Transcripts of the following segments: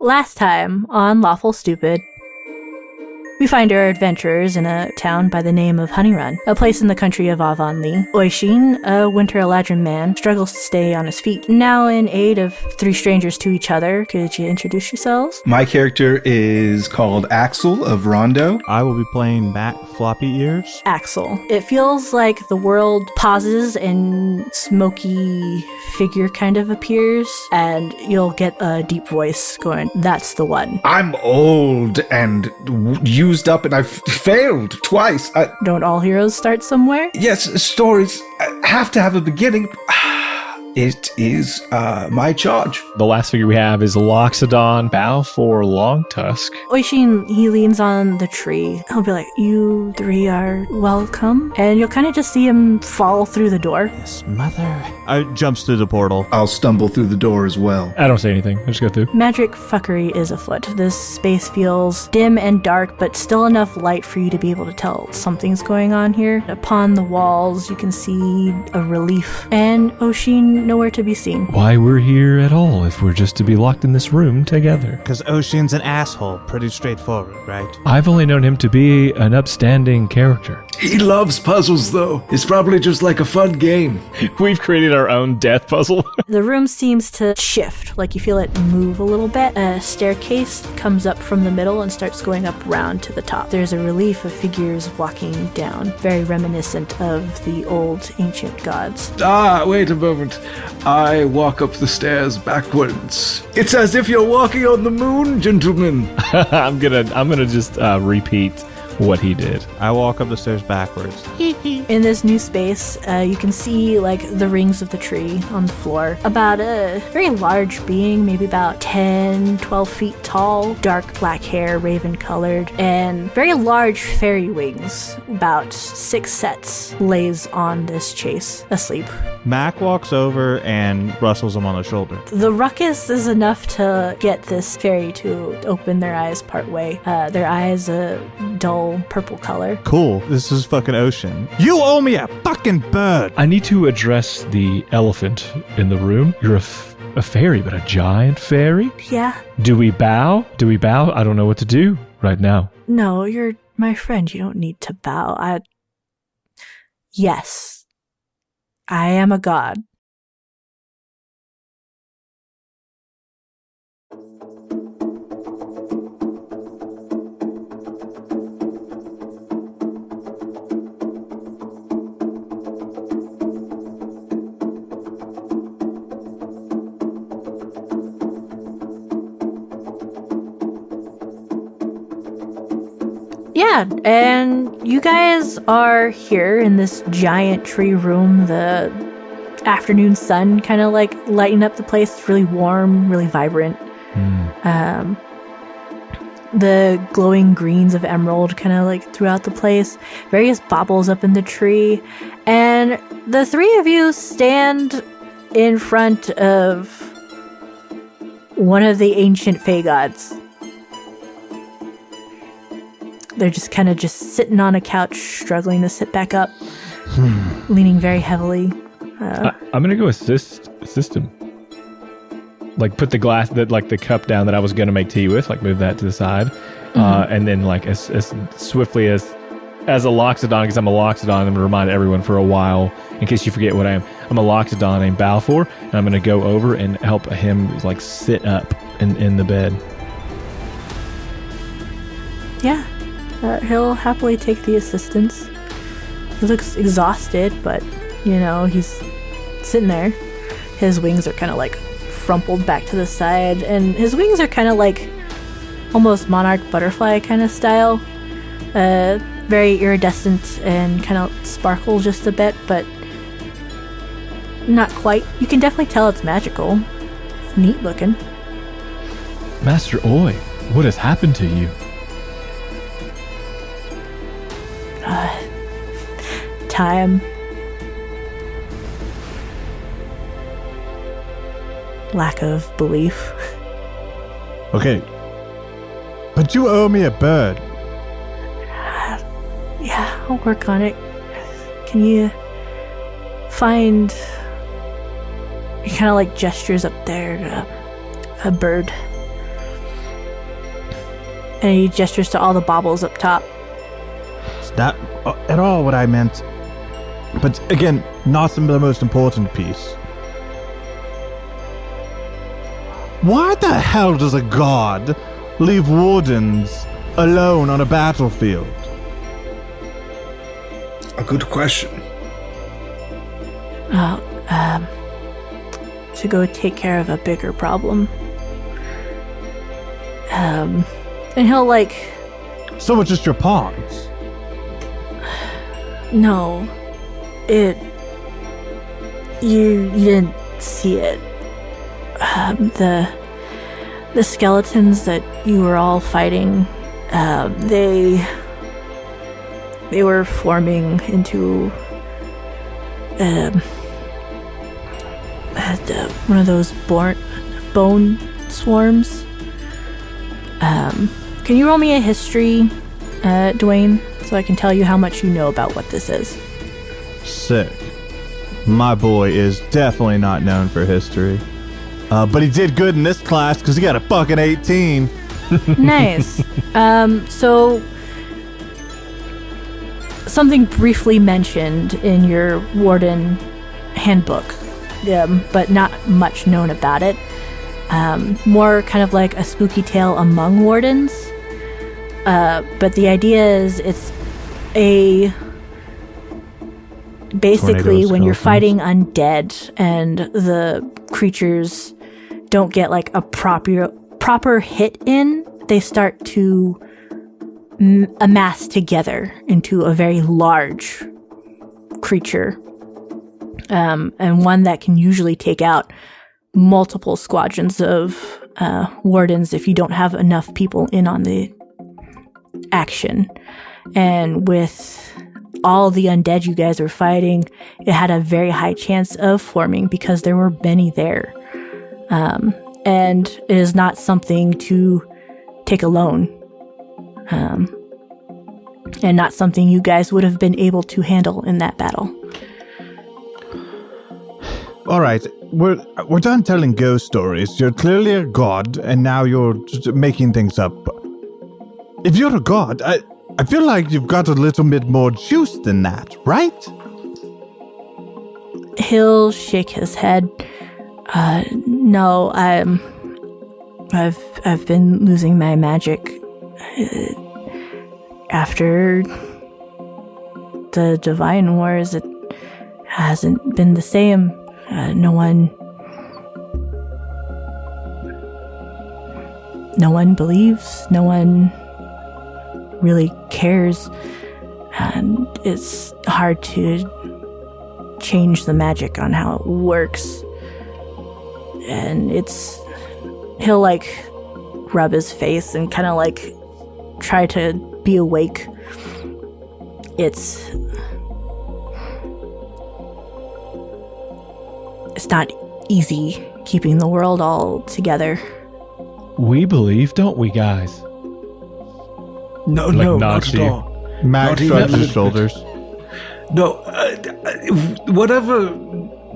Last time on Lawful Stupid, we find our adventurers in a town by the name of Honeyrun, a place in the country of Avonlea. Oishin, a Winter Eladrin man, struggles to stay on his feet. Now in aid of three strangers to each other, could you introduce yourselves? My character is called Axel of Rondo. I will be playing Matt Floppy Ears. Axel. It feels like the world pauses and smoky figure kind of appears, and you'll get a deep voice going, "That's the one." I'm old and used up and I've failed twice. Don't all heroes start somewhere? Yes, stories have to have a beginning. It is my charge. The last figure we have is Loxodon, bow for Long Tusk. Oishin, he leans on the tree. He'll be like, "You three are welcome." And you'll kind of just see him fall through the door. Yes, mother. I jumps through the portal. I'll stumble through the door as well. I don't say anything. I just go through. Magic fuckery is afoot. This space feels dim and dark, but still enough light for you to be able to tell something's going on here. Upon the walls, you can see a relief. And Oishin, nowhere to be seen. Why we're here at all if we're just to be locked in this room together? Because Ocean's an asshole. Pretty straightforward, right? I've only known him to be an upstanding character. He loves puzzles, though. It's probably just like a fun game. We've created our own death puzzle. The room seems to shift, like you feel it move a little bit. A staircase comes up from the middle and starts going up round to the top. There's a relief of figures walking down, very reminiscent of the old ancient gods. Wait a moment. I walk up the stairs backwards. It's as if you're walking on the moon, gentlemen. I'm gonna just repeat what he did. I walk up the stairs backwards. In this new space, you can see like the rings of the tree on the floor. About a very large being, maybe about 10, 12 feet tall, dark black hair, raven colored, and very large fairy wings. About 6 sets lays on this chase, asleep. Mac walks over and rustles him on the shoulder. The ruckus is enough to get this fairy to open their eyes partway. Their eyes a dull purple color. Cool. This is fucking Ocean. You owe me a fucking bird. I need to address the elephant in the room. You're a fairy, but a giant fairy? Yeah. Do we bow? I don't know what to do right now. No, you're my friend. You don't need to bow. Yes. I am a god. Yeah, and you guys are here in this giant tree room. The afternoon sun kind of like lighting up the place. It's really warm, really vibrant. The glowing greens of emerald kind of like throughout the place. Various baubles up in the tree. And the three of you stand in front of one of the ancient Fae gods. They're just kind of just sitting on a couch, struggling to sit back up, leaning very heavily. I'm gonna go assist him. Like put the glass, the cup down that I was gonna make tea with, like move that to the side, and then like as swiftly as a Loxodon, because I'm a Loxodon, I'm gonna remind everyone for a while, in case you forget what I am. I'm a Loxodon named Balfour, and I'm gonna go over and help him like sit up in the bed. Yeah. He'll happily take the assistance. He looks exhausted, but, you know, he's sitting there. His wings are kind of like frumpled back to the side, and his wings are kind of like almost monarch butterfly kind of style. Very iridescent and kind of sparkle just a bit, but not quite. You can definitely tell it's magical. It's neat looking. Master Oi, what has happened to you? Time. Lack of belief. Okay. But you owe me a bird. Yeah, I'll work on it. Can you find... He kind of like gestures up there to a bird. And he gestures to all the baubles up top. It's not at all what I meant. But again, not the most important piece. Why the hell does a god leave wardens alone on a battlefield? A good question. To go take care of a bigger problem. And he'll So it's just your pawns? No. You didn't see it. The skeletons that you were all fighting, they were forming into one of those bone swarms. Can you roll me a history, Dwayne, so I can tell you how much you know about what this is? Sick. My boy is definitely not known for history. But he did good in this class because he got a fucking 18. Nice. So something briefly mentioned in your warden handbook, but not much known about it. More kind of like a spooky tale among wardens. But the idea is it's basically when you're fighting undead and the creatures don't get like a proper hit in, they start to amass together into a very large creature, and one that can usually take out multiple squadrons of wardens if you don't have enough people in on the action. And with all the undead you guys were fighting, it had a very high chance of forming because there were many there. And it is not something to take alone. And not something you guys would have been able to handle in that battle. All right, we're done telling ghost stories. You're clearly a god, and now you're just making things up. If you're a god, I feel like you've got a little bit more juice than that, right? He'll shake his head. No, I've been losing my magic after the Divine Wars. It hasn't been the same. No one believes. No one really cares, and it's hard to change the magic on how it works. And he'll like rub his face and kind of like try to be awake. It's not easy keeping the world all together. We believe, don't we, guys? No, not at all. Max shrugs his shoulders. No, whatever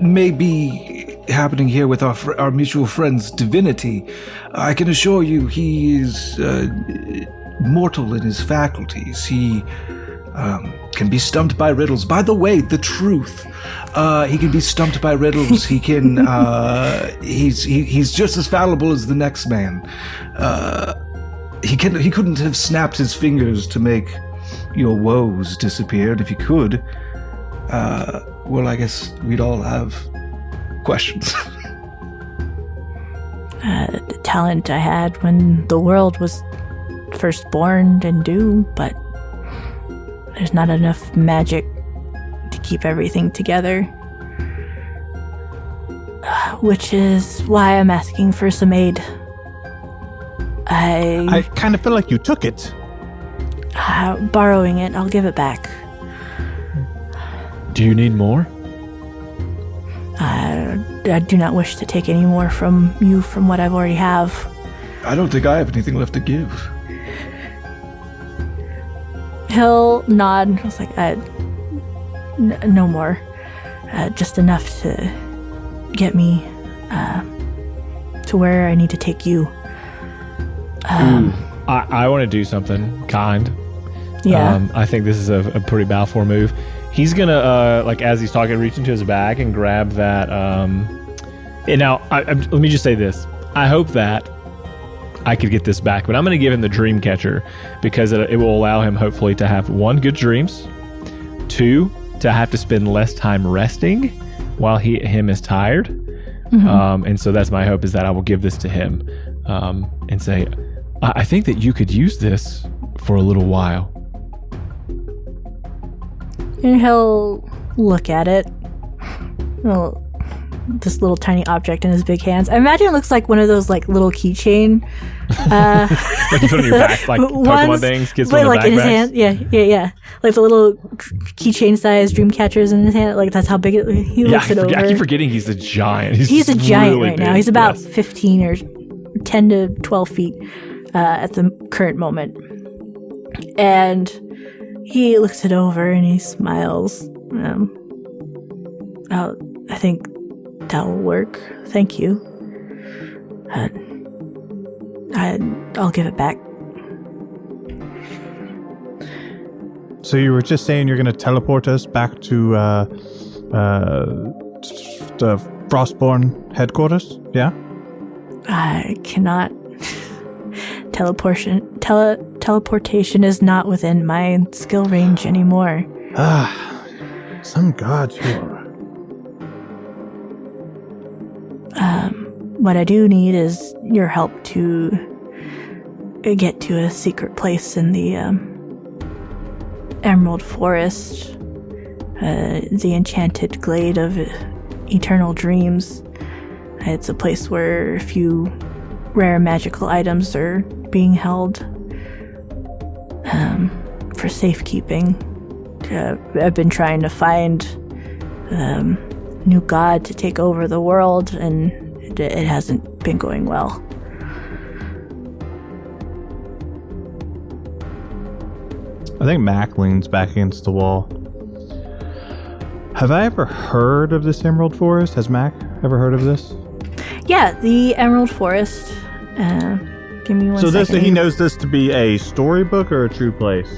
may be happening here with our mutual friend's divinity, I can assure you he is mortal in his faculties. He can be stumped by riddles. By the way, the truth. He can be stumped by riddles. He can. He's just as fallible as the next man. He couldn't have snapped his fingers to make your woes disappear. And if he could, well, I guess we'd all have questions. The talent I had when the world was first born and due, but there's not enough magic to keep everything together. Which is why I'm asking for some aid. I kind of feel like you took it. Borrowing it, I'll give it back. Do you need more? I do not wish to take any more from you from what I've already have. I don't think I have anything left to give. He'll nod. I was like, no more. Just enough to get me to where I need to take you. I want to do something kind. Yeah. I think this is a pretty Balfour move. He's gonna like as he's talking, reach into his bag and grab that. And now, let me just say this: I hope that I could get this back, but I'm gonna give him the dream catcher because it will allow him hopefully to have 1, good dreams, 2, to have to spend less time resting while him is tired. And so that's my hope, is that I will give this to him and say, I think that you could use this for a little while. And he'll look at it. Well, this little tiny object in his big hands. I imagine it looks like one of those like little keychain. Like you put on your back, like Pokemon things, kids but on like their in his backpacks. hand. Yeah. Like the little keychain size dream catchers in his hand. Like that's how big he looks it over. I keep forgetting he's a giant. He's a giant really right now. big, He's about yes. 15 or 10 to 12 feet at the current moment. And he looks it over and he smiles. I think that'll work. Thank you. I'll give it back. So you were just saying you're going to teleport us back to the Frostborn headquarters? Yeah? I cannot. Teleportation is not within my skill range anymore. Some god you are. What I do need is your help to get to a secret place in the Emerald Forest, the enchanted glade of eternal dreams. It's a place where a few rare magical items are being held for safekeeping. I've been trying to find new god to take over the world, and it hasn't been going well. I think Mac leans back against the wall. Have I ever heard of this Emerald Forest? Has Mac ever heard of this? Yeah, the Emerald Forest. Give me one second. So he knows this to be a storybook or a true place?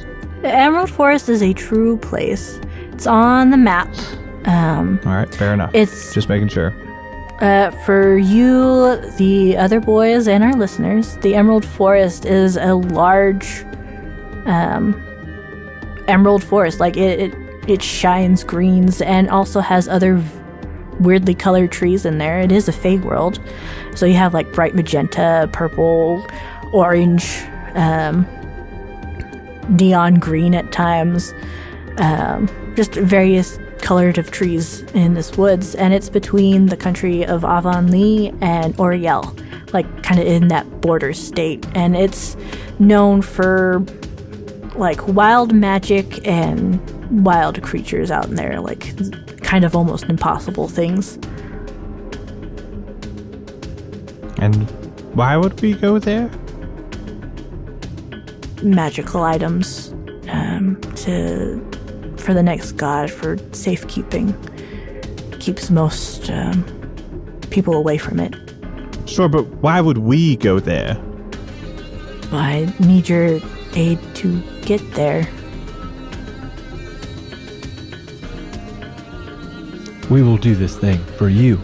The Emerald Forest is a true place. It's on the map. All right, fair enough. It's just making sure. For you, the other boys, and our listeners, the Emerald Forest is a large emerald forest. Like it shines greens and also has other weirdly colored trees in there. It is a Fey world, so you have like bright magenta, purple, orange, neon green at times, just various colored of trees in this woods, and it's between the country of Avonlea and Oriel, like kind of in that border state, and it's known for like wild magic and wild creatures out in there, like kind of almost impossible things. And why would we go there? Magical items for the next god, for safekeeping. Keeps most people away from it. Sure, but why would we go there? I need your aid to get there. We will do this thing for you.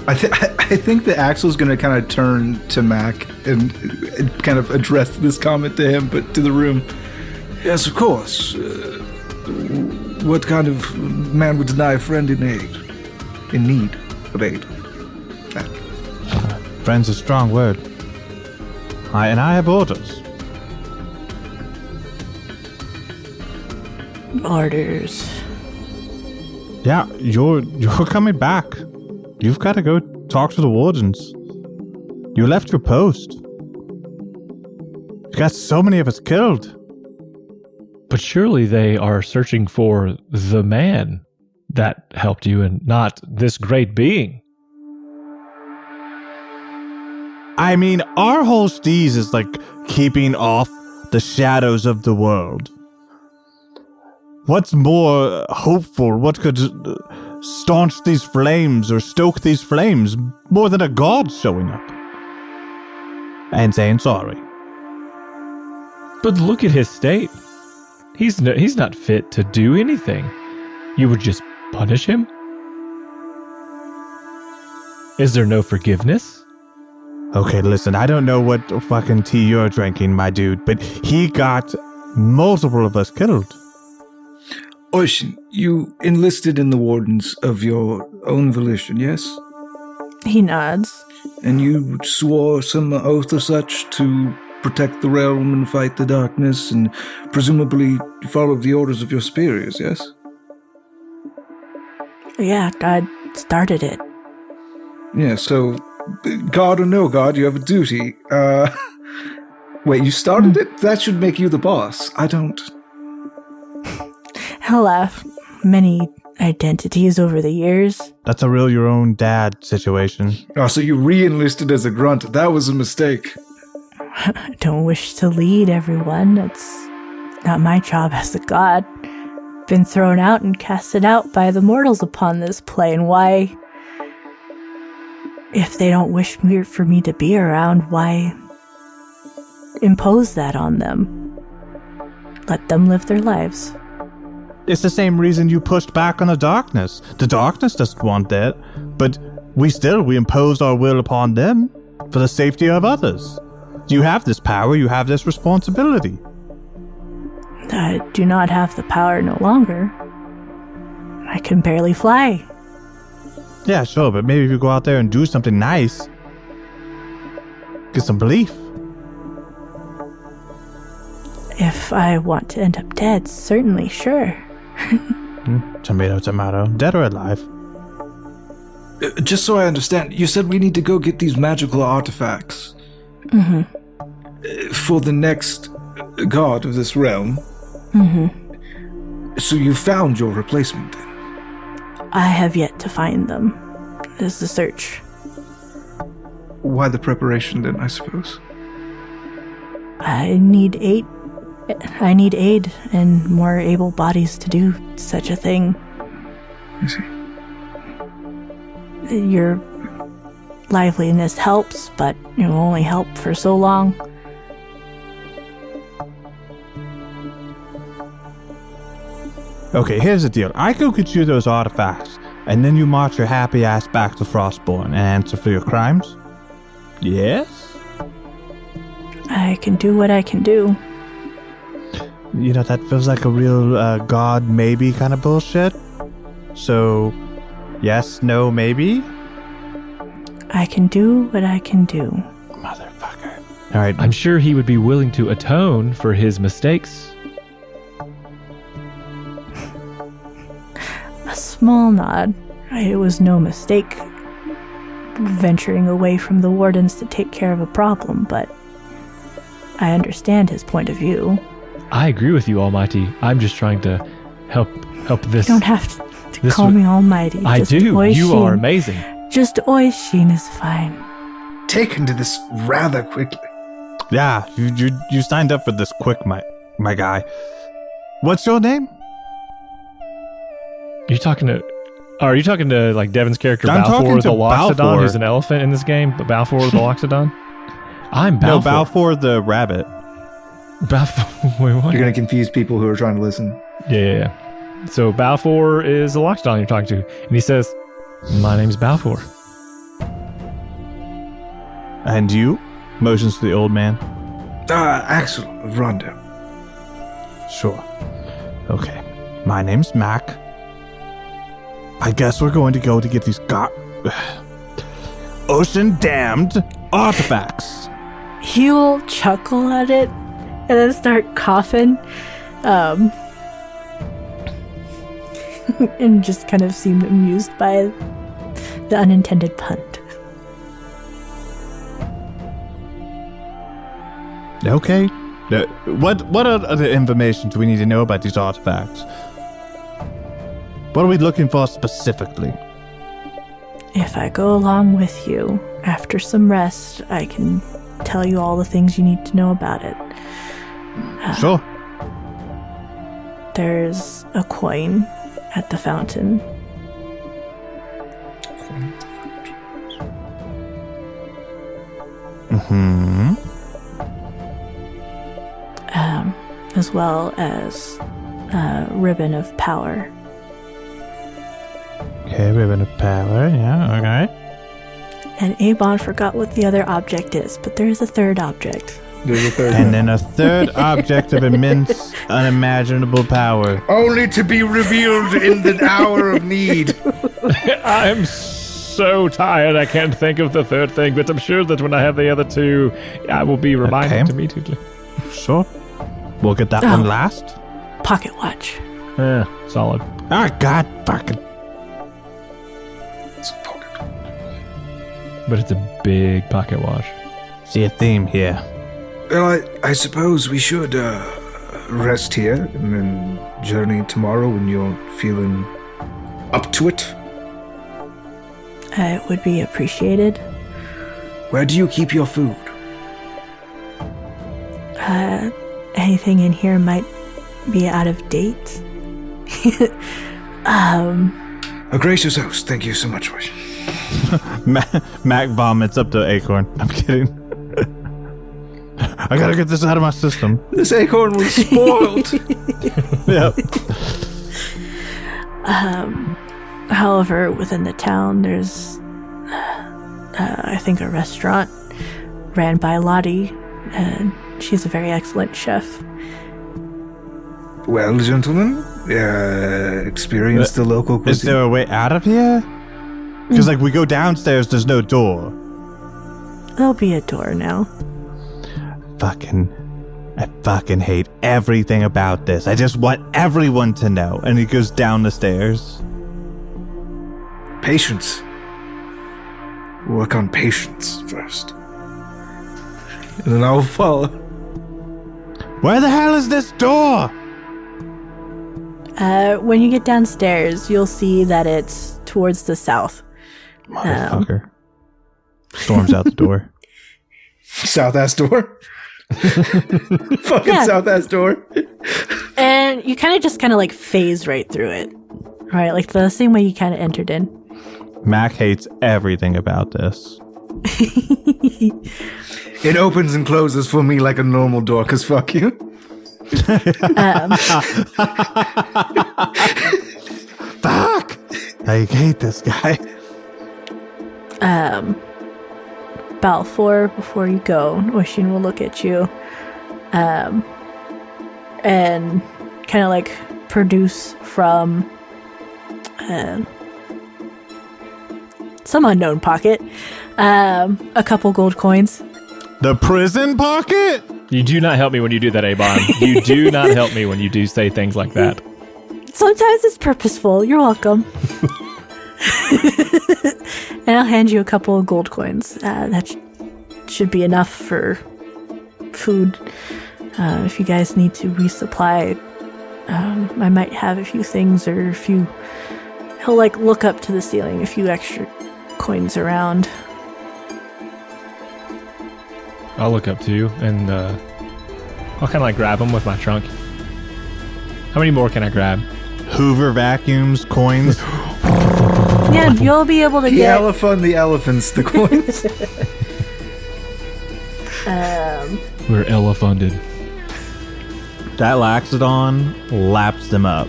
I think that Axel's going to kind of turn to Mac and kind of address this comment to him, but to the room. Yes, of course. What kind of man would deny a friend in need of aid? Friend's a strong word. I have orders. Orders. Yeah, you're coming back. You've got to go talk to the wardens. You left your post. You got so many of us killed. But surely they are searching for the man that helped you and not this great being. I mean, our whole steez is like keeping off the shadows of the world. What's more hopeful? What could staunch these flames or stoke these flames more than a god showing up? and saying sorry. But look at his state. He's not fit to do anything. You would just punish him? Is there no forgiveness? Okay, listen, I don't know what fucking tea you're drinking, my dude, but he got multiple of us killed. Ocean, you enlisted in the Wardens of your own volition, yes? He nods. And you swore some oath or such to protect the realm and fight the darkness, and presumably followed the orders of your superiors, yes? Yeah, God started it. Yeah, so, God or no God, you have a duty. Wait, you started it? That should make you the boss. I don't... He'll have many identities over the years. That's a real your own dad situation. Oh, so you re-enlisted as a grunt. That was a mistake. I don't wish to lead everyone. That's not my job as a god. Been thrown out and casted out by the mortals upon this plane. Why, if they don't wish for me to be around, why impose that on them? Let them live their lives. It's the same reason you pushed back on the darkness. The darkness doesn't want that, but we imposed our will upon them for the safety of others. You have this power, you have this responsibility. I do not have the power no longer. I can barely fly. Yeah, sure, but maybe if you go out there and do something nice, get some belief. If I want to end up dead, certainly, sure. Tomato, tomato. Dead or alive? Just so I understand, you said we need to go get these magical artifacts. For the next god of this realm. So you found your replacement then? I have yet to find them. This is the search. Why the preparation then, I suppose? I need aid and more able bodies to do such a thing. I see. Your liveliness helps, but it will only help for so long. Okay, here's the deal. I go get you those artifacts, and then you march your happy ass back to Frostborn and answer for your crimes? Yes? I can do what I can do. You know, that feels like a real god maybe kind of bullshit. So, yes, no, maybe? I can do what I can do. Motherfucker. Alright. I'm sure he would be willing to atone for his mistakes. A small nod. It was no mistake venturing away from the wardens to take care of a problem, but I understand his point of view. I agree with you, Almighty. I'm just trying to help this. You don't have to call me Almighty. I Just do. Oishin. You are amazing. Just Oishin is fine. Taken to this rather quickly. Yeah, you signed up for this quick, my guy. What's your name? Are you talking to like Devin's character I'm talking Balfour to the Loxodon, Balfour. who's an elephant in this game, but Balfour the Loxodon? I'm No, Balfour. Balfour the rabbit. Balfour. Wait, what? You're going to confuse people who are trying to listen. Yeah. So Balfour is the Loxodon you're talking to, and he says, "My name's Balfour." And you? Motions to the old man. Axel of Rondo. Sure. Okay. My name's Mac. I guess we're going to go to get these ocean-damned artifacts. He will chuckle at it and then start coughing. And just kind of seem amused by the unintended pun. Okay. What other information do we need to know about these artifacts? What are we looking for specifically? If I go along with you, after some rest, I can tell you all the things you need to know about it. Sure. There's a coin at the fountain. Mm-hmm. As well as a ribbon of power. Okay, ribbon of power. Yeah, okay. And Abon forgot what the other object is, but there is a third object. There's a third And one. then a third object of immense, unimaginable power. Only to be revealed in the hour of need. I'm so tired I can't think of the third thing, but I'm sure that when I have the other two, I will be reminded Okay. immediately. Sure. We'll get that one last. Pocket watch. Yeah, solid. Ah, God fucking. It's a pocket. But it's a big pocket watch. See a theme here. Well, I suppose we should rest here and then journey tomorrow when you're feeling up to it. It would be appreciated. Where do you keep your food? Anything in here might be out of date. A gracious host. Thank you so much. Mac vomits up to Acorn. I'm kidding. I gotta get this out of my system. This acorn was spoiled. Yep. However, within the town, there's, I think, a restaurant ran by Lottie, and she's a very excellent chef. Well, gentlemen, experience the local Is cuisine. there a way out of here? Because, like, we go downstairs, there's no door. There'll be a door now. I fucking hate everything about this. I just want everyone to know. And he goes down the stairs. Patience. Work on patience first. And then I'll follow. Where the hell is this door? When you get downstairs, you'll see that it's towards the south. Motherfucker. Storms out the door. South-ass door. Fucking Yeah. South-ass door. And you kind of like phase right through it. Right? Like the same way you kind of entered in. Mac hates everything about this. It opens and closes for me like a normal door, because fuck you. Fuck! I hate this guy. Balfour, before you go, Oishin will look at you and kind of like produce from some unknown pocket a couple gold coins. The prison pocket? You do not help me when you do that, Abon. You do not help me when you do say things like that. Sometimes it's purposeful. You're welcome. And I'll hand you a couple of gold coins. That should be enough for food. If you guys need to resupply, I might have a few things or he'll like look up to the ceiling, a few extra coins around. I'll look up too, and I'll kind of like grab them with my trunk. How many more can I grab? Hoover vacuums, coins. Yeah, you'll be able to The get. elephant, the elephants, the coins. We're elephunded. That Laxodon laps them up.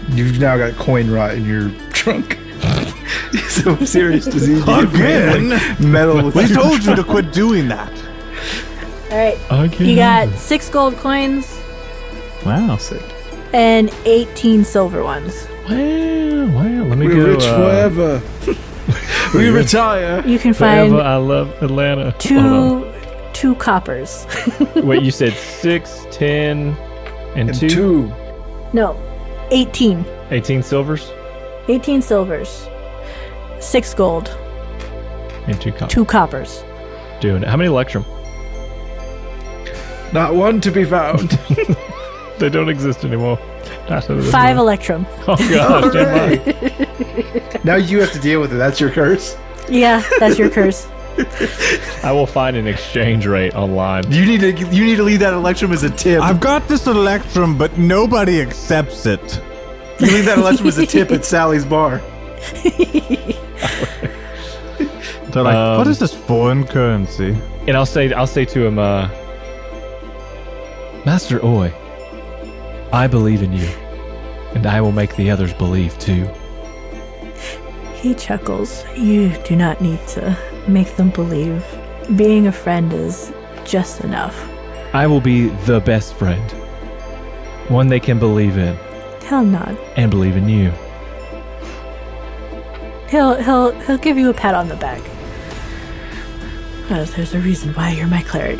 You've now got coin rot in your trunk. So serious disease. Again? Metal with We your told you to quit doing that. All right, Okay. you got 6 gold coins Wow. and 18 silver ones. Well, let me We're go. rich forever. We retire. You can Forever, find I love Atlanta. Hold two coppers. on. Wait, you said 6, 10, and 2? No, 18. 18 silvers 18 silvers. 6 gold. and 2 copper. 2 coppers. Doing it. How many Electrum? Not one to be found. They don't exist anymore. 5 electrum. Oh gosh, damn. Now you have to deal with it. That's your curse. Yeah, that's your curse. I will find an exchange rate online. You need to leave that electrum as a tip. I've got this Electrum, but nobody accepts it. You leave that electrum as a tip at Sally's bar. They're like, what is this foreign currency? And I'll say to him, Master Oi, I believe in you, and I will make the others believe too. He chuckles. You do not need to make them believe. Being a friend is just enough. I will be the best friend. One they can believe in. He'll nod. And believe in you. He'll give you a pat on the back. There's a reason why you're my cleric.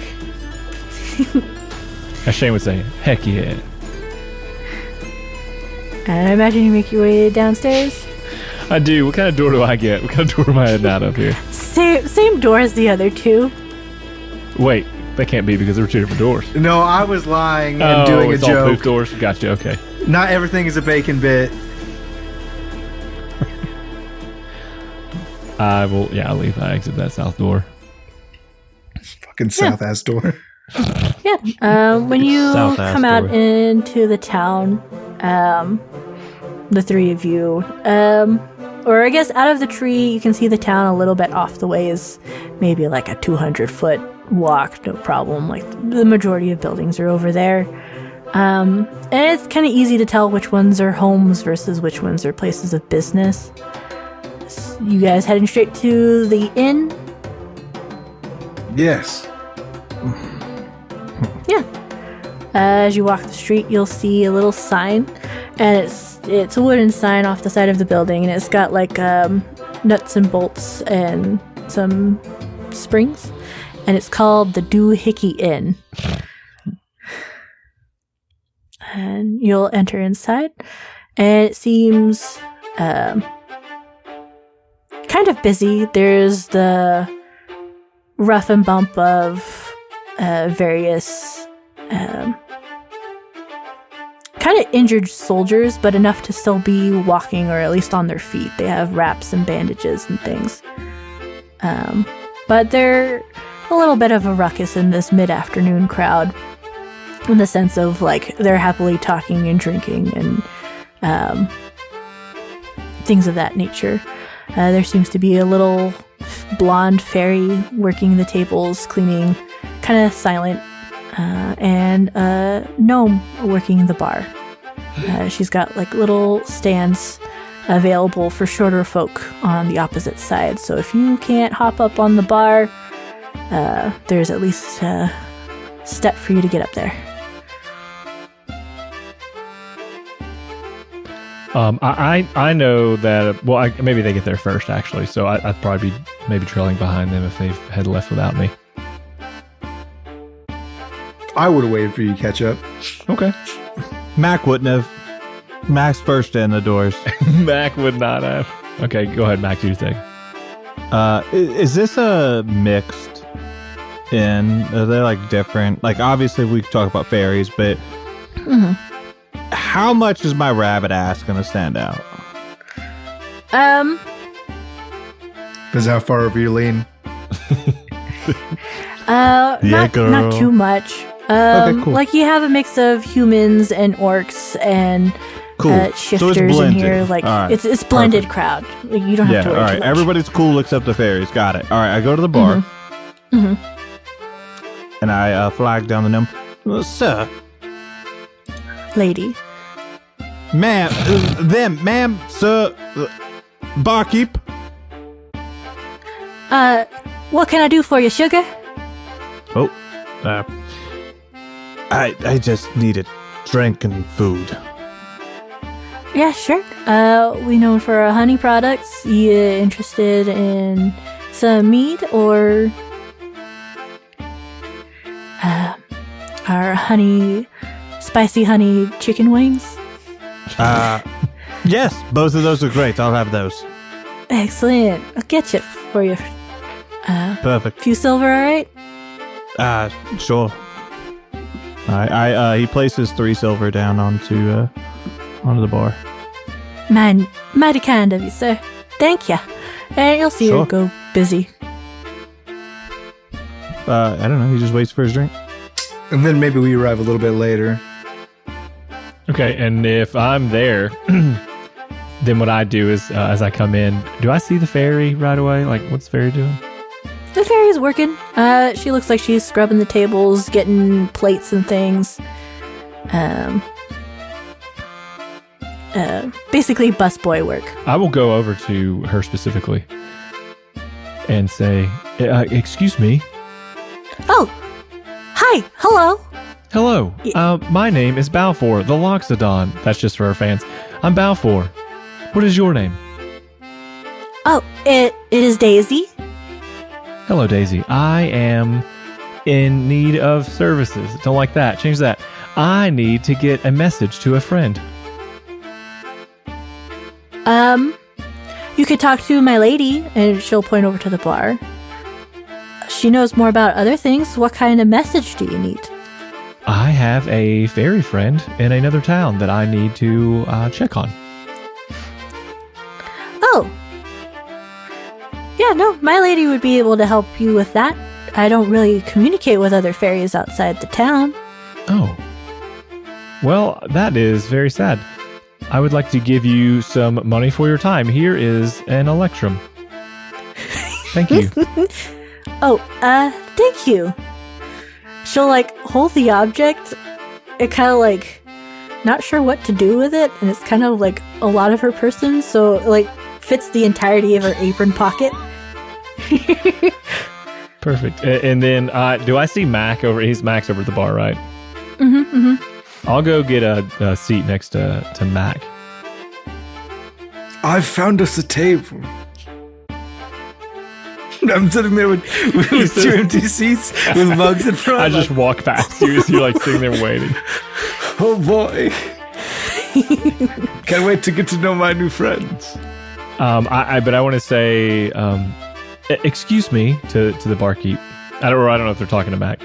As Shane would say, heck yeah. And I imagine you make your way downstairs? I do. What kind of door do I get? What kind of door am I heading out of here? Same door as the other two. Wait, that can't be because there were two different doors. No, I was lying and doing a it's all joke. poof doors? Gotcha, okay. Not everything is a bacon bit. I'll leave. I exit that south door. Fucking south ass door. Yeah. When you South-ass come out door. into the town, the three of you, or I guess out of the tree, you can see the town a little bit off the ways, maybe like a 200-foot walk, no problem. Like the majority of buildings are over there. And it's kind of easy to tell which ones are homes versus which ones are places of business. You guys heading straight to the inn? Yes. Yeah. As you walk the street, you'll see a little sign, and it's a wooden sign off the side of the building, and it's got like nuts and bolts and some springs, and it's called the Doohickey Inn. And you'll enter inside, and it seems kind of busy. There's the rough and bump of various kind of injured soldiers, but enough to still be walking or at least on their feet. They have wraps and bandages and things. But they're a little bit of a ruckus in this mid-afternoon crowd, in the sense of like they're happily talking and drinking and things of that nature. There seems to be a little blonde fairy working the tables, cleaning, kind of silent, and a gnome working the bar. She's got like little stands available for shorter folk on the opposite side. So if you can't hop up on the bar, there's at least a step for you to get up there. I know that, well, maybe they get there first, actually, so I'd probably be maybe trailing behind them if they had left without me. I would have waited for you to catch up. Okay. Mac wouldn't have. Mac's first in the doors. Mac would not have. Okay, go ahead, Mac, do your thing. Is this a mixed inn? Are they like different? Like, obviously we could talk about fairies, but how much is my rabbit ass gonna stand out? Because how far over you lean? Not too much. Okay, cool. Like you have a mix of humans and orcs and Cool. shifters so it's in blended. here. Like All right. it's blended crowd. Like you don't have to worry all too right. much. Everybody's cool except the fairies. Got it. All right. I go to the bar. And I flag down the gnome. Sir. Lady. Ma'am. Ma'am. Sir. Barkeep. What can I do for you, sugar? Oh. I just needed drink and food. Yeah, sure. We known for our honey products. You interested in some mead or our spicy honey chicken wings? Yes, both of those are great. I'll have those. Excellent. I'll get you for you. Perfect. Few silver, all right? Sure. He places 3 silver down onto the bar. Mighty kind of you, sir. Thank you. And you'll see Sure. her go busy. I don't know. He just waits for his drink. And then maybe we arrive a little bit later. Okay, and if I'm there, then what I do is, as I come in, do I see the fairy right away? Like, what's the fairy doing? The fairy's working. She looks like she's scrubbing the tables, getting plates and things. Basically busboy work. I will go over to her specifically and say, excuse me. Oh, hi, hello. Hello. My name is Balfour, the Loxodon. That's just for our fans. I'm Balfour. What is your name? Oh, it is Daisy. Hello, Daisy. I am in need of services. Don't like that. Change that. I need to get a message to a friend. You could talk to my lady, and she'll point over to the bar. She knows more about other things. What kind of message do you need? I have a fairy friend in another town that I need to check on. Oh. Yeah, no, my lady would be able to help you with that. I don't really communicate with other fairies outside the town. Oh. Well, that is very sad. I would like to give you some money for your time. Here is an electrum. Thank you. Thank you. She'll, like, hold the object and kind of, like, not sure what to do with it, and it's kind of, like, a lot of her person, so, like, fits the entirety of her apron pocket. Perfect. And then, do I see Mac over? Mac's over at the bar, right? Mm-hmm. I'll go get a seat next to Mac. I've found us a table. I'm sitting there with two empty seats with mugs in front. I just walk past you as you're like sitting there waiting. Oh boy. Can't wait to get to know my new friends. But I want to say, excuse me to the barkeep. I don't know if they're talking to Mac.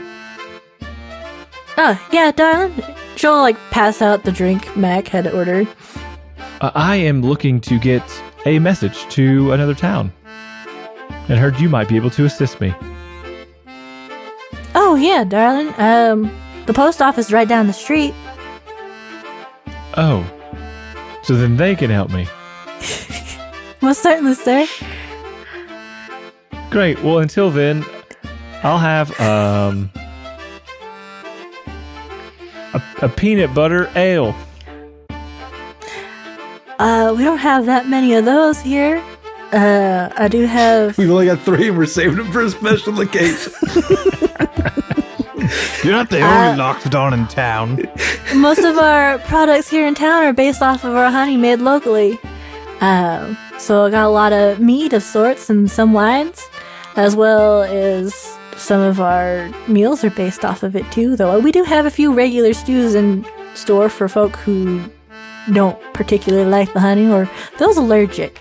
Oh, yeah, darling. She'll, like, pass out the drink Mac had ordered. I am looking to get a message to another town. And heard you might be able to assist me. Oh, yeah, darling. The post office is right down the street. Oh. So then they can help me. Most certainly, sir. Great. Well, until then, I'll have a peanut butter ale. We don't have that many of those here. I do have... We've only got 3 and we're saving them for a special occasion. You're not the only Loxodon in town. Most of our products here in town are based off of our honey made locally. So I got a lot of meat of sorts and some wines, as well as some of our meals are based off of it too, though we do have a few regular stews in store for folk who don't particularly like the honey or those allergic.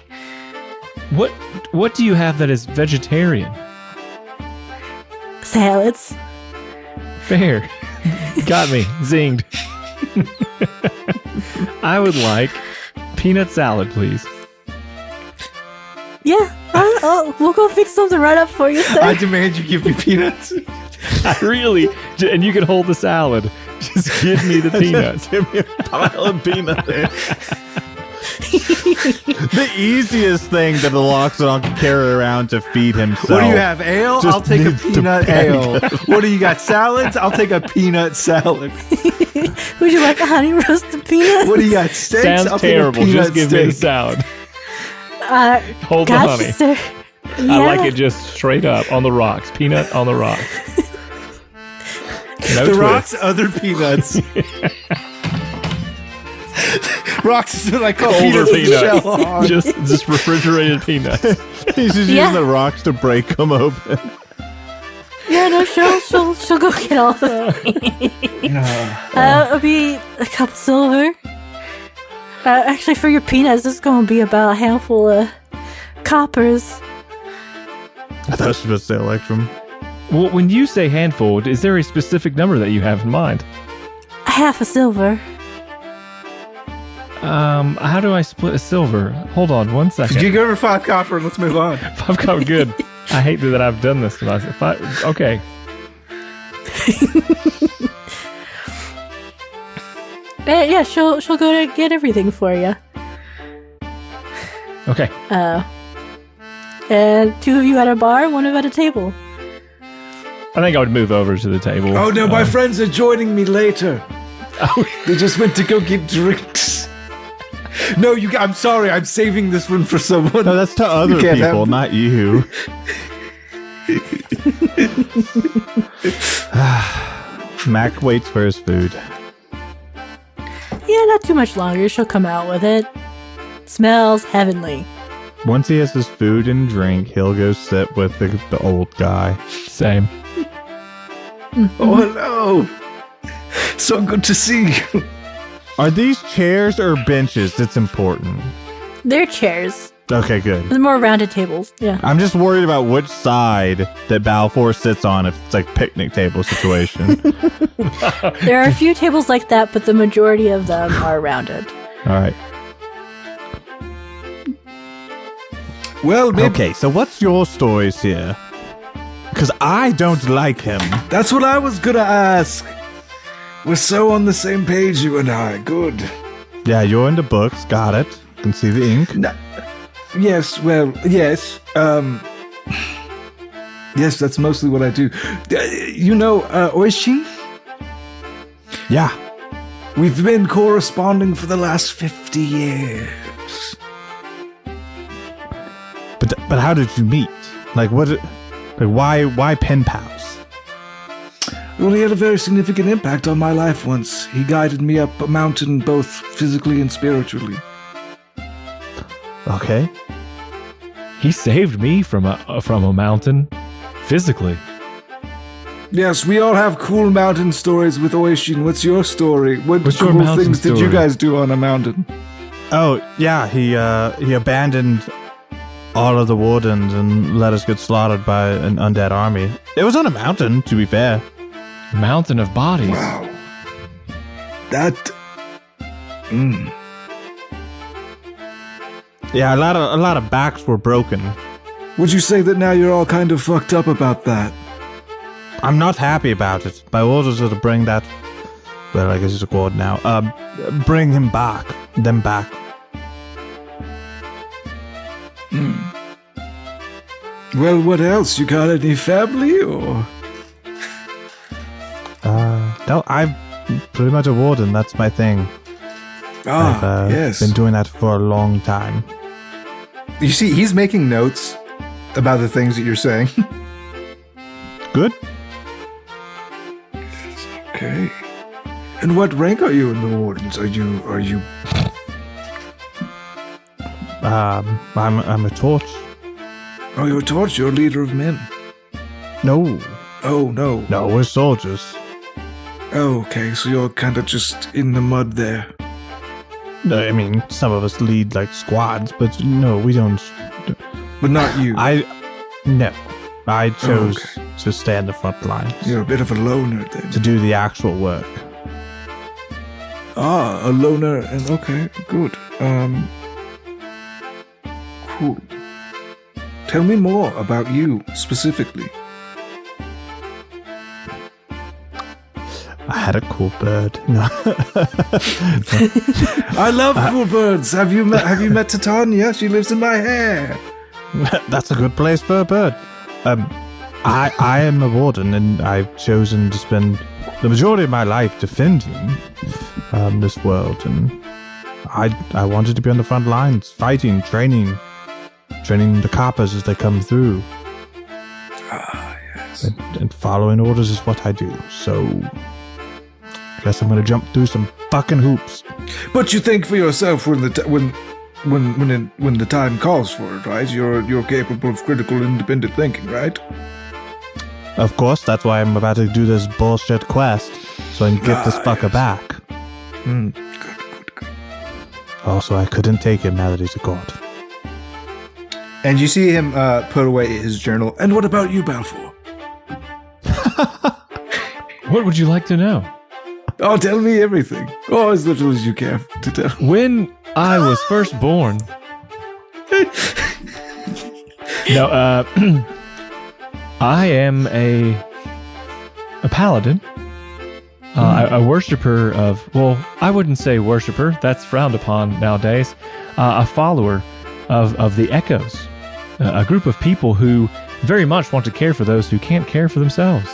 What do you have that is vegetarian? Salads. Fair. Got me. Zinged. I would like peanut salad, please. Yeah, we'll go fix something right up for you, sir. I demand you give me peanuts. I really, and you can hold the salad. Just give me the peanuts. Give me a pile of peanuts. The easiest thing that the Loxodon can carry around to feed himself. What do you have, ale? Just I'll take a needs to peanut bang ale. What do you got, salads? I'll take a peanut salad. Would you like a honey roasted peanut? What do you got, steaks? Sounds I'll take a terrible. peanut Just give me the steak. salad. Hold Gotcha, the honey. sir. Yeah. I like it just straight up on the rocks. Peanut on the rocks. No The twist. rocks, other peanuts. Rocks is what I call Older peanuts with shell peanuts. on. just refrigerated peanuts. He's just Yeah. using the rocks to break them open. Yeah, no, she'll go get all the. It'll be a couple silver. Actually, for your peanuts, it's going to be about a handful of coppers. I thought it was supposed to say electrum. Well, when you say handful, is there a specific number that you have in mind? Half a silver. How do I split a silver? Hold on 1 second. You go over 5 copper and let's move on. I've got good. I hate that I've done this to myself. Okay. Yeah, she'll go to get everything for you. Okay. And 2 of you at a bar, 1 of at a table. I think I would move over to the table. Oh no, my friends are joining me later. They just went to go get drinks. No, I'm sorry. I'm saving this one for someone. No, that's to other people, not you. Mac waits for his food. Yeah, not too much longer. She'll come out with it. Smells heavenly. Once he has his food and drink, he'll go sit with the old guy. Same. Oh, hello. So good to see you. Are these chairs or benches? It's important. They're chairs. Okay, good. They're more rounded tables. Yeah. I'm just worried about which side that Balfour sits on if it's like picnic table situation. There are a few tables like that, but the majority of them are rounded. All right. Well, maybe Okay, so what's your stories here? Because I don't like him. that's what I was gonna ask. We're so on the same page, you and I. Good. Yeah, you're into books. Got it. Can see the ink. Yes, well, yes. Yes, that's mostly what I do. You know, Oishin? Yeah. We've been corresponding for the last 50 years. But how did you meet? Like what? Like why pen pals? Well, he had a very significant impact on my life once. He guided me up a mountain both physically and spiritually. Okay. He saved me from a mountain, physically. Yes, we all have cool mountain stories with Oishin. What's your story? What's your cool mountain things did you story? guys do on a mountain? Oh yeah, he abandoned all of the wardens and let us get slaughtered by an undead army. It was on a mountain, to be fair. Mountain of bodies. Wow. That... Yeah, a lot of backs were broken. Would you say that now you're all kind of fucked up about that? I'm not happy about it. My orders are to bring that. Well, I guess he's a god now. Bring him back. Them back. Well, what else? You got any family, or...? No, I'm pretty much a warden. That's my thing. I've Yes. been doing that for a long time. You see, he's making notes about the things that you're saying. Good. Okay. And what rank are you in the Wardens? Are you... I'm a torch. Oh, you're a torch. You're a leader of men. No, Oh, no. no, we're soldiers. Oh, okay. So you're kind of just in the mud there. No, I mean, some of us lead like squads, but no, we don't. But not you. I chose okay. to stay in the front lines You're a bit of a loner then. to do the actual work. A loner. And okay, good. Cool. Tell me more about you, specifically. I had a cool bird. No. I love cool birds. Have you met Titania? She lives in my hair. That's a good place for a bird. I am a warden, and I've chosen to spend the majority of my life defending this world, and I wanted to be on the front lines, fighting, training the coppers as they come through. Ah, yes. And following orders is what I do. So, I guess I'm gonna jump through some fucking hoops. But you think for yourself when the time calls for it, right? You're capable of critical, independent thinking, right? Of course, that's why I'm about to do this bullshit quest, so I can get this fucker back. Good. Also, I couldn't take him now that he's a god. And you see him put away his journal. And what about you, Balfour? What would you like to know? Oh, tell me everything. Oh, as little as you care to tell. When I was first born. No, I am a paladin. A worshiper of, well, I wouldn't say worshiper. That's frowned upon nowadays. A follower of the Echoes, a group of people who very much want to care for those who can't care for themselves.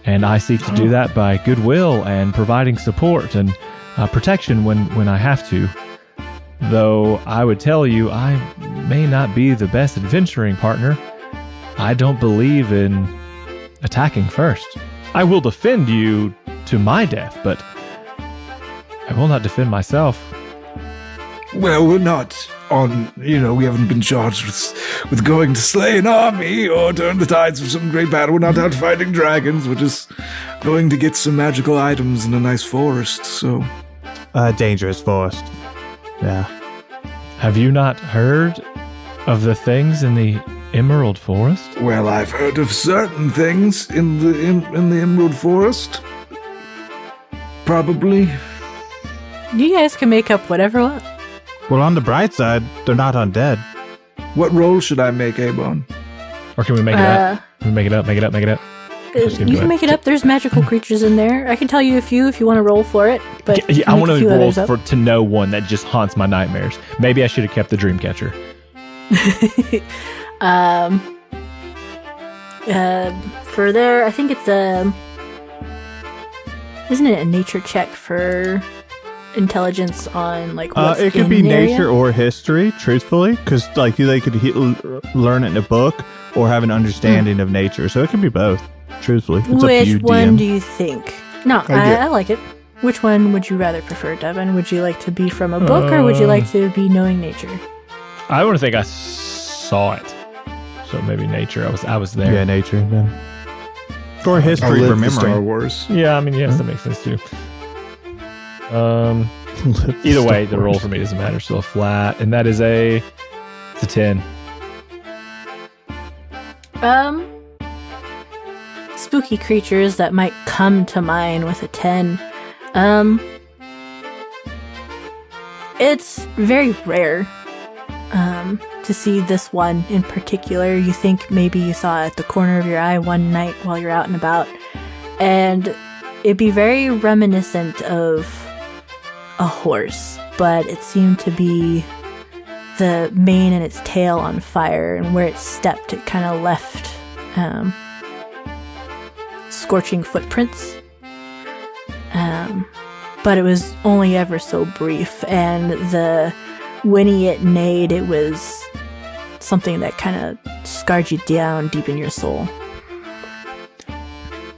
And I seek to do that by goodwill and providing support and protection when I have to. Though I would tell you I may not be the best adventuring partner. I don't believe in attacking first. I will defend you to my death, but I will not defend myself. Well, we're not on, we haven't been charged with going to slay an army or turn the tides of some great battle. We're not out fighting dragons. We're just going to get some magical items in a nice forest, so. Dangerous forest. Yeah. Have you not heard of the things in the Emerald Forest? Well, I've heard of certain things in the Emerald Forest. Probably. You guys can make up whatever. Well, on the bright side, they're not undead. What role should I make, Abon? Or can we make it up? Can we make it up? Make it up? Make it up? You can make it up. There's magical creatures in there. I can tell you a few if you want to roll for it. But I want to roll to know one that just haunts my nightmares. Maybe I should have kept the Dreamcatcher. For there, I think it's isn't it a nature check for intelligence on like what's it could in be the nature area? or history, truthfully, because like they could learn it in a book or have an understanding of nature, so it can be both. Truthfully, it's up to you, Which one DM. do you think? No, I like it. Which one would you rather prefer, Devin? Would you like to be from a book or would you like to be knowing nature? I want to think I saw it, so maybe nature. I was there. Yeah, nature. Then. Or history I'll for live memory. the Star Wars. Yeah, I mean, yes, that makes sense too. Either way, the roll for me doesn't matter. Still a flat, and that is it's a 10. Spooky creatures that might come to mind with a 10. It's very rare to see this one in particular. You think maybe you saw it at the corner of your eye one night while you're out and about, and it'd be very reminiscent of a horse, but it seemed to be the mane and its tail on fire, and where it stepped, it kind of left scorching footprints. But it was only ever so brief, and the whinny it neighed, it was something that kind of scarred you down deep in your soul.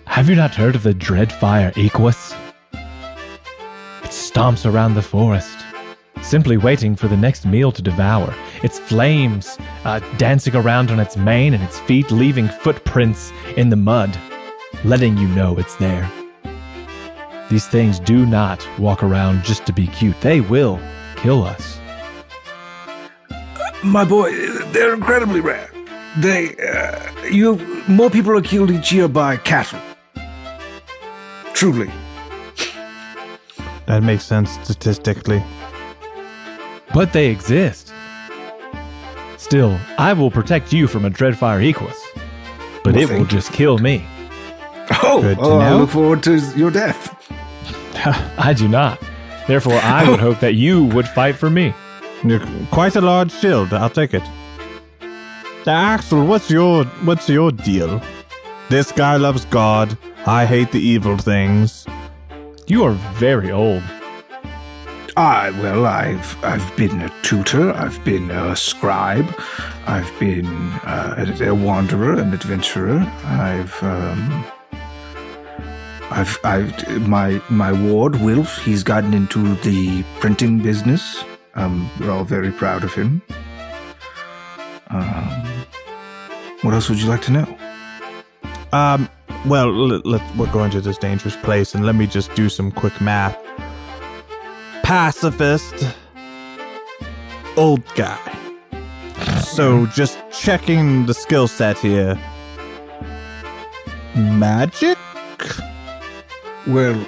Have you not heard of the Dreadfire Equus? It stomps around the forest, simply waiting for the next meal to devour. Its flames dancing around on its mane and its feet, leaving footprints in the mud, letting you know it's there. These things do not walk around just to be cute. They will kill us. My boy, they're incredibly rare. More people are killed each year by cattle. Truly. That makes sense statistically. But they exist. Still, I will protect you from a Dreadfire Equus, but Well, it will thank you. just kill me. Oh, Good to I know. look forward to your death. I do not. Therefore, I would hope that you would fight for me. You're quite a large shield. I'll take it. Axel, what's your deal? This guy loves God. I hate the evil things. You are very old. I've been a tutor. I've been a scribe. I've been a wanderer, an adventurer. My ward, Wilf, he's gotten into the printing business. We're all very proud of him. What else would you like to know? Well, we're going to this dangerous place, and let me just do some quick math. Pacifist, old guy. So just checking the skill set here. Magic? Well,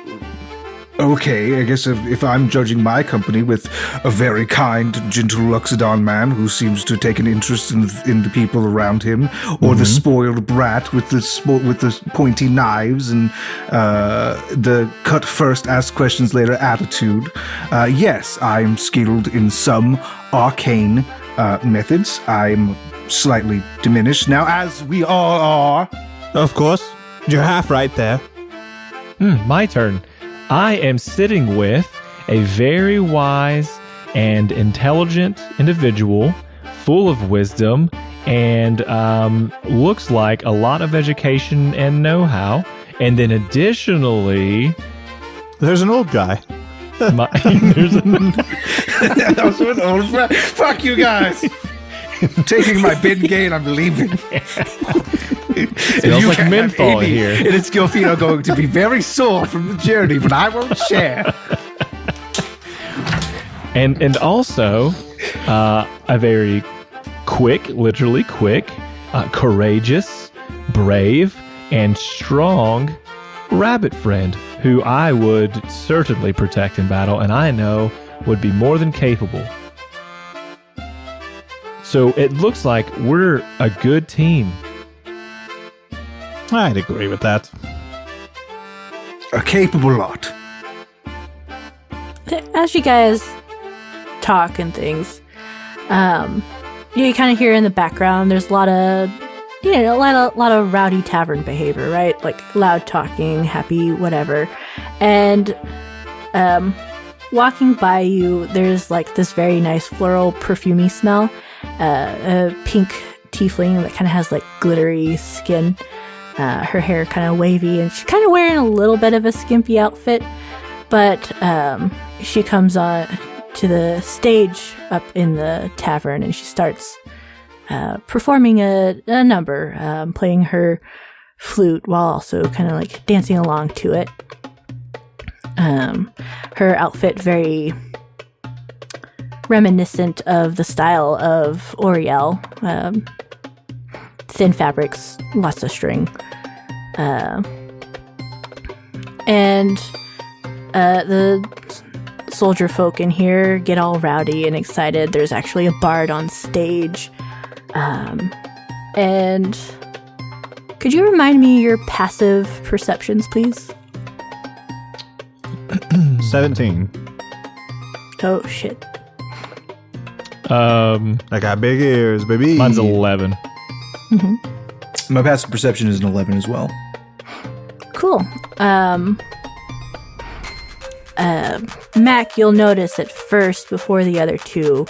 okay, I guess if I'm judging my company with a very kind, gentle Luxodon man who seems to take an interest in the people around him, or the spoiled brat with the pointy knives and the cut first, ask questions later attitude, yes, I'm skilled in some arcane methods. I'm slightly diminished now, as we all are. Of course. You're half right there. My turn. I am sitting with a very wise and intelligent individual, full of wisdom, and looks like a lot of education and know-how. And then additionally, There's an old guy. That was an old friend. Fuck you guys. Taking my bin gain, I'm leaving. Smells like menthol here. And it's Gilfino going to be very sore from the journey, but I won't share. And also a very quick, literally quick, courageous, brave, and strong rabbit friend who I would certainly protect in battle, and I know would be more than capable. So it looks like we're a good team. I'd agree with that. A capable lot. As you guys talk and things, you kind of hear in the background, there's a lot of, a lot of rowdy tavern behavior, right? Like loud talking, happy, whatever. And walking by you, there's like this very nice floral, perfumey smell. A pink tiefling that kind of has like glittery skin. Her hair kind of wavy, and she's kind of wearing a little bit of a skimpy outfit. But she comes on to the stage up in the tavern, and she starts performing a number, playing her flute while also kind of like dancing along to it. Her outfit very reminiscent of the style of Oriel. Thin fabrics, lots of string. And the soldier folk in here get all rowdy and excited. There's actually a bard on stage. And could you remind me your passive perceptions, please? 17. Oh, shit. I got big ears, baby. Mine's 11. Mm-hmm. My passive perception is an 11 as well. Cool. Mac, you'll notice at first, before the other two,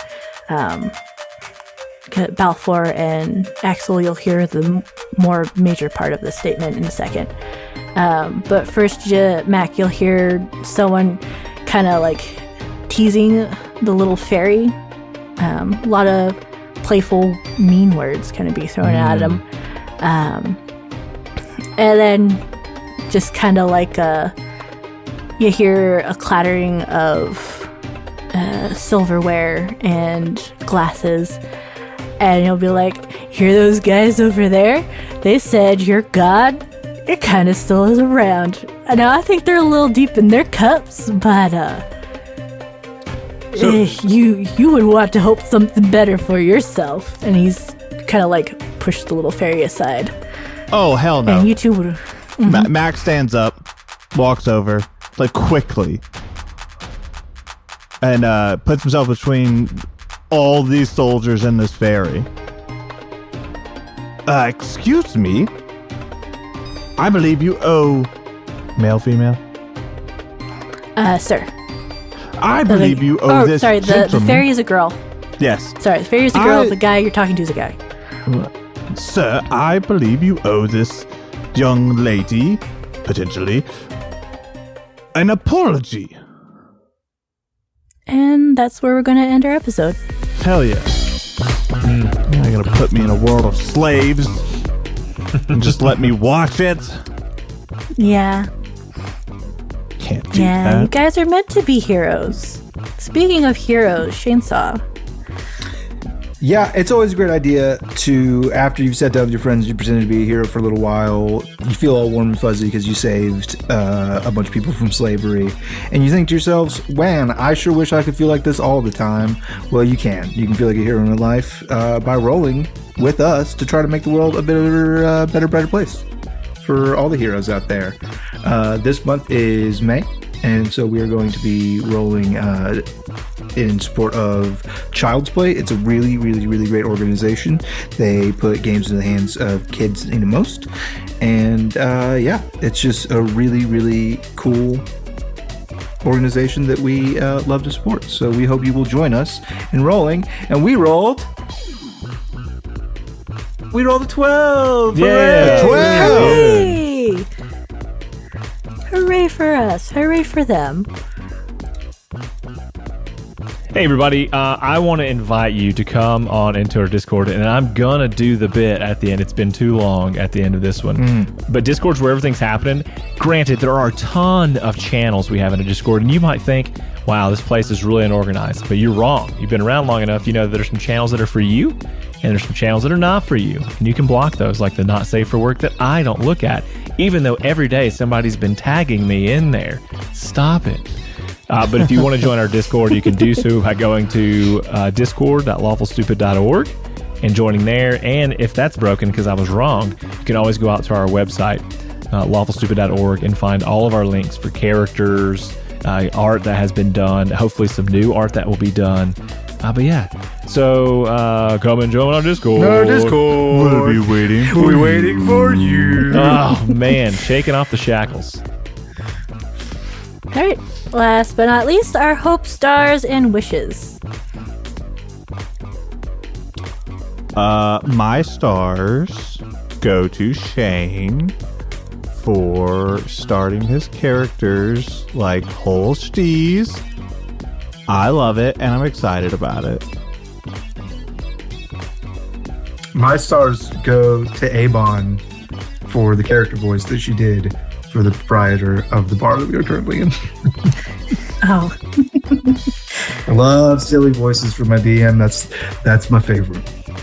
Balfour and Axel, you'll hear the more major part of the statement in a second. But first, Mac, you'll hear someone kind of like teasing the little fairy. A lot of playful, mean words kind of be thrown at him. And then just kind of like you hear a clattering of silverware and glasses. And you'll be like, hear those guys over there? They said your god, it kind of still is around. I know, I think they're a little deep in their cups, but you would want to hope something better for yourself. And he's kind of like pushed the little fairy aside. Oh, hell no. And you two would... Mm-hmm. Max stands up, walks over, like quickly, and puts himself between all these soldiers and this fairy. Excuse me? I believe you owe... Male, female? Sir. I believe you owe this sorry, the fairy is a girl. Yes. Sorry, the fairy is a girl, the guy you're talking to is a guy. Sir, I believe you owe this young lady, potentially, an apology. And that's where we're going to end our episode. Hell yeah. You're gonna put me in a world of slaves and just let me watch it? Yeah. Can't do Yeah, you that. guys are meant to be heroes. Speaking of heroes, Shainsaw. Yeah, it's always a great idea to, after you've sat down with your friends, you pretend to be a hero for a little while, you feel all warm and fuzzy because you saved a bunch of people from slavery, and you think to yourselves, man, I sure wish I could feel like this all the time. Well, you can. You can feel like a hero in real life by rolling with us to try to make the world a better place for all the heroes out there. This month is May, And so we are going to be rolling in support of Child's Play. It's a really, really, really great organization. They put games in the hands of kids in the most. And it's just a really, really cool organization that we love to support. So we hope you will join us in rolling. And we rolled a 12. Yeah, Hooray! 12. Hooray! Hooray for us. Hooray for them. Hey everybody, I want to invite you to come on into our Discord, and I'm gonna do the bit at the end. It's been too long at the end of this one. But Discord's where everything's happening. Granted, there are a ton of channels we have in a Discord, and you might think, wow, this place is really unorganized, but you're wrong. You've been around long enough, you know that there's some channels that are for you, and there's some channels that are not for you. And you can block those, like the not safe for work that I don't look at, even though every day somebody's been tagging me in there. Stop it. But if you want to join our Discord, you can do so by going to discord.lawfulstupid.org and joining there. And if that's broken because I was wrong, you can always go out to our website, lawfulstupid.org, and find all of our links for characters, art that has been done, hopefully some new art that will be done. But yeah, so come and join our Discord. We'll be waiting for We're waiting for you. Oh man, shaking off the shackles. All right. Last but not least, our hopes, stars, and wishes. My stars go to Shane for starting his characters like whole steez. I love it, and I'm excited about it. My stars go to Avon for the character voice that she did for the proprietor of the bar that we are currently in. Oh. I love silly voices for my DM. That's my favorite.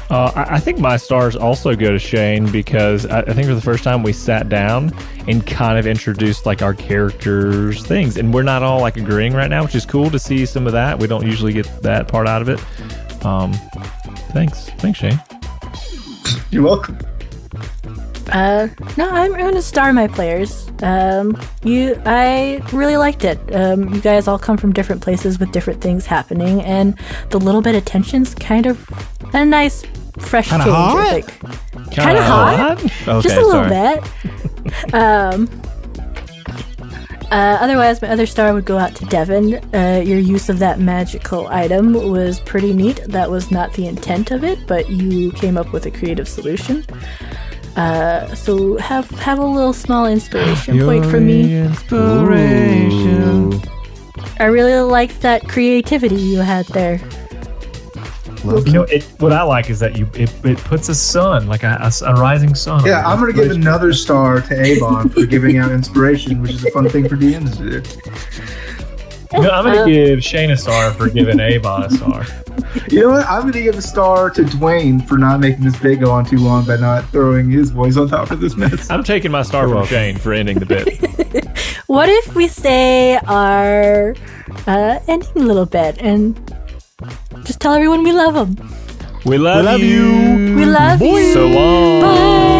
I think my stars also go to Shane because I think for the first time we sat down and kind of introduced like our characters' things, and we're not all like agreeing right now, which is cool to see some of that. We don't usually get that part out of it. Thanks, Shane. You're welcome. No, I'm gonna star my players. I really liked it. You guys all come from different places with different things happening, and the little bit of tension's kind of a nice, fresh Kinda change. hot? I think. Kind of hot, Okay, just a little sorry. bit. Otherwise, my other star would go out to Devin. Your use of that magical item was pretty neat. That was not the intent of it, but you came up with a creative solution. So have a little small inspiration point from me. Inspiration. Ooh. I really liked that creativity you had there. You know, what I like is that it puts a sun, like a rising sun. Yeah, I'm going to give another star to Avon for giving out inspiration, which is a fun thing for DMs to do. You know, I'm going to give Shane a star for giving Avon a star. You know what? I'm going to give a star to Dwayne for not making this bit go on too long by not throwing his voice on top of this mess. I'm taking my star from Shane for ending the bit. What if we say our ending little bit and just tell everyone we love them? We love you. We love you. So long. Bye.